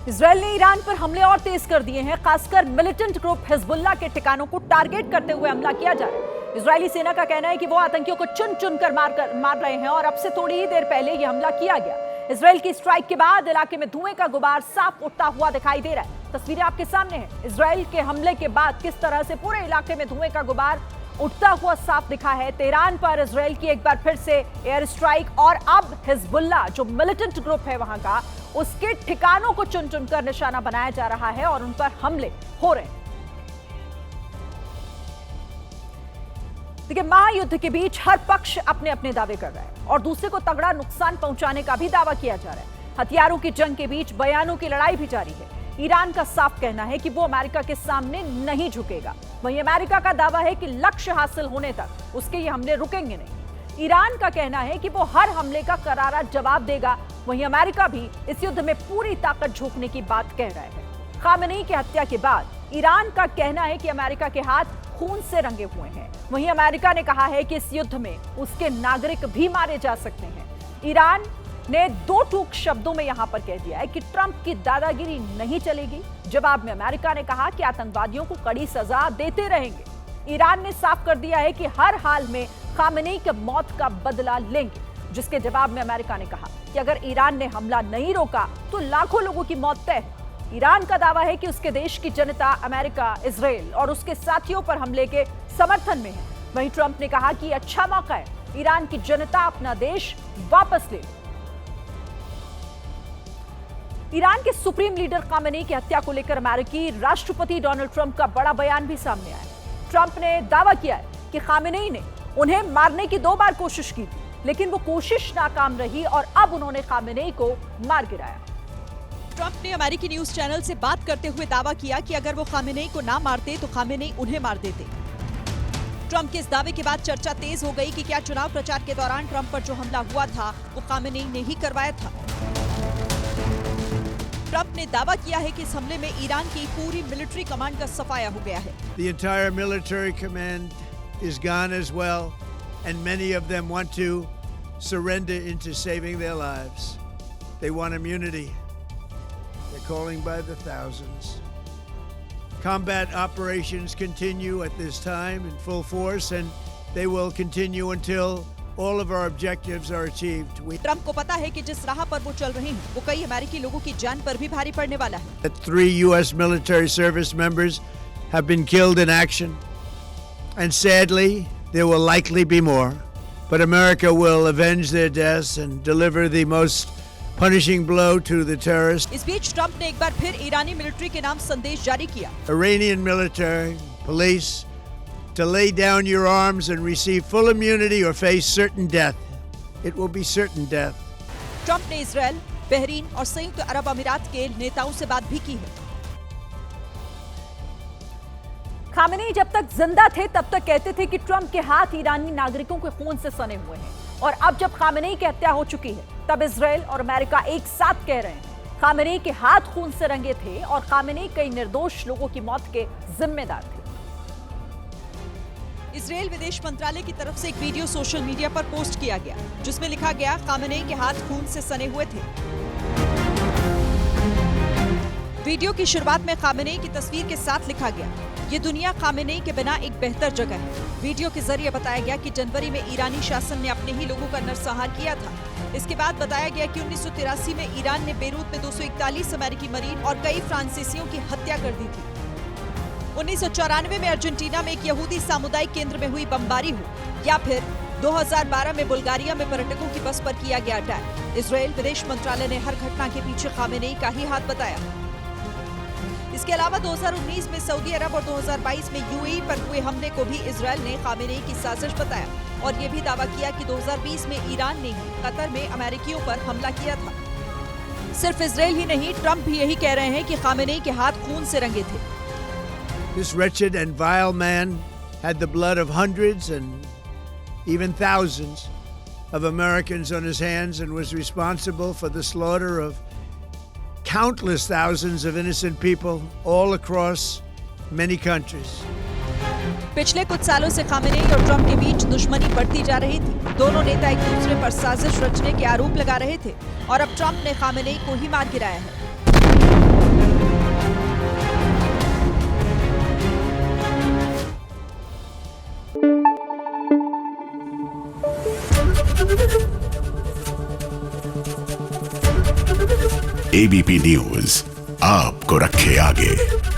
Israel ने Iran पर हमले और तेज कर दिए हैं। खासकर मिलिटेंट ग्रुप हिजबुल्लाह के ठिकानों को टारगेट करते हुए हमला किया जा रहा है। इजरायली सेना का कहना है कि वो आतंकियों को चुन चुन कर मार रहे हैं और अब से थोड़ी ही देर पहले यह हमला किया गया। इजरायल की स्ट्राइक के बाद इलाके में धुएं का गुबार साफ उठता हुआ दिखाई दे रहा है। तस्वीरें आपके सामने हैं। इजरायल के हमले के बाद किस तरह से पूरे इलाके में धुएं का गुबार उठता हुआ साफ दिखा है। तेहरान पर इजरायल की एक बार फिर से एयर स्ट्राइक और अब हिजबुल्लाह जो मिलिटेंट ग्रुप है वहां का, उसके ठिकानों को चुन चुनकर निशाना बनाया जा रहा है और उन पर हमले हो रहे हैं। देखिए, महायुद्ध के बीच हर पक्ष अपने अपने दावे कर रहा है और दूसरे को तगड़ा नुकसान पहुंचाने का भी दावा किया जा रहा है। हथियारों की जंग के बीच बयानों की लड़ाई भी जारी है। ईरान का साफ कहना है कि वो अमेरिका के सामने नहीं झुकेगा। वहीं अमेरिका का दावा है कि लक्ष्य हासिल होने तक उसके ये हमले रुकेंगे नहीं। ईरान का कहना है कि वो हर हमले का करारा जवाब देगा। वहीं अमेरिका भी इस युद्ध में पूरी ताकत झोंकने की बात कह रहा है। खामेनेई की हत्या के बाद ईरान का कहना है कि अमेरिका के हाथ खून से रंगे हुए हैं। वहीं अमेरिका ने कहा है कि इस युद्ध में उसके नागरिक भी मारे जा सकते हैं। ईरान ने दो टूक शब्दों में यहां पर कह दिया है कि ट्रंप की दादागिरी नहीं चलेगी। जवाब में अमेरिका ने कहा कि आतंकवादियों को कड़ी सजा देते रहेंगे। ईरान ने साफ कर दिया है कि हर हाल में खामेनेई की मौत का बदला लेंगे, जिसके जवाब में अमेरिका ने कहा कि अगर ईरान ने हमला नहीं रोका तो लाखों लोगों की मौत तय है। ईरान का दावा है कि उसके देश की जनता अमेरिका, इजरायल और उसके साथियों पर हमले के समर्थन में है। वहीं ट्रंप ने कहा कि अच्छा मौका है, ईरान की जनता अपना देश वापस ले। ईरान के सुप्रीम लीडर खामेनेई की हत्या को लेकर अमेरिकी राष्ट्रपति डोनाल्ड ट्रंप का बड़ा बयान भी सामने आया। ट्रंप ने दावा किया है कि खामेनेई ने उन्हें मारने की 2 बार कोशिश की थी, लेकिन वो कोशिश नाकाम रही और अब उन्होंने खामेनेई को मार गिराया। ट्रंप ने अमेरिकी न्यूज चैनल से बात करते हुए दावा किया कि अगर वो खामेनेई को ना मारते तो खामेनेई उन्हें मार देते। ट्रंप के इस दावे के बाद चर्चा तेज हो गई कि क्या चुनाव प्रचार के दौरान ट्रंप पर जो हमला हुआ था वो खामेनेई ने ही करवाया था। ट्रंप ने दावा किया है कि इस हमले में ईरान की पूरी मिलिट्री कमांड का सफाया हो गया है। The entire military command is gone as well, and many of them want to surrender into saving their lives. They want immunity. They're calling by the thousands. Combat operations continue at this time in full force, and they will continue until all of our objectives are achieved. Trump को पता है कि जिस राह पर वो चल रहे हैं वो कई अमेरिकी लोगों की जान पर भी भारी पड़ने वाला है। 3 U.S. military service members have been killed in action, and sadly, there will likely be more. But America will avenge their deaths and deliver the most punishing blow to the terrorists. इस बीच Trump ने एक बार फिर ईरानी military के नाम संदेश जारी किया। Iranian military, police, to lay down your arms and receive full immunity or face certain death. It will be certain death. Trump ने इजरायल, बहरीन और संयुक्त अरब अमीरात के नेताओं से बात भी की है। खामेनेई जब तक जिंदा थे तब तक कहते थे कि ट्रंप के हाथ ईरानी नागरिकों के खून से सने हुए हैं, और अब जब खामेनेई की हत्या हो चुकी है तब इजरायल और अमेरिका एक साथ कह रहे हैं खामेनेई के हाथ खून से रंगे थे और खामेनेई कई निर्दोष लोगों की मौत के जिम्मेदार थे। इजरायल विदेश मंत्रालय की तरफ से एक वीडियो सोशल मीडिया पर पोस्ट किया गया, जिसमें लिखा गया खामेनेई के हाथ खून से सने हुए थे। वीडियो की शुरुआत में खामेनेई की तस्वीर के साथ लिखा गया, ये दुनिया खामेनेई के बिना एक बेहतर जगह है। वीडियो के जरिए बताया गया कि जनवरी में ईरानी शासन ने अपने ही लोगों का नरसंहार किया था। इसके बाद बताया गया कि 1983 में ईरान ने बेरूत में 241 अमेरिकी मरीन और कई फ्रांसीसियों की हत्या कर दी थी। 1994 में अर्जेंटीना में एक यहूदी सामुदायिक केंद्र में हुई बमबारी हो, या फिर 2012 में बुल्गारिया में पर्यटकों की बस पर किया गया अटैक। इजरायल विदेश मंत्रालय ने हर घटना के पीछे खामेनेई का ही हाथ बताया। इसके अलावा 2019 में सऊदी अरब और 2022 में यूएई पर हुए हमले को भी इजरायल ने खामेनेई की साजिश बताया और ये भी दावा किया कि 2020 में ईरान ने ही कतर में अमेरिकियों पर हमला किया था। सिर्फ इजरायल ही नहीं, ट्रंप भी यही कह रहे हैं कि खामेनेई के हाथ खून से रंगे थे। This wretched and vile man had the blood of hundreds and even thousands of Americans on his hands and was responsible for the slaughter of countless thousands of innocent people all across many countries. पिछले कुछ सालों से Khamenei और Trump के बीच दुश्मनी बढ़ती जा रही थी। दोनों नेता एक दूसरे पर साजिश रचने के आरोप लगा रहे थे और अब ट्रंप ने खामेनेई को ही मार गिराया है। एबीपी न्यूज आपको रखे आगे।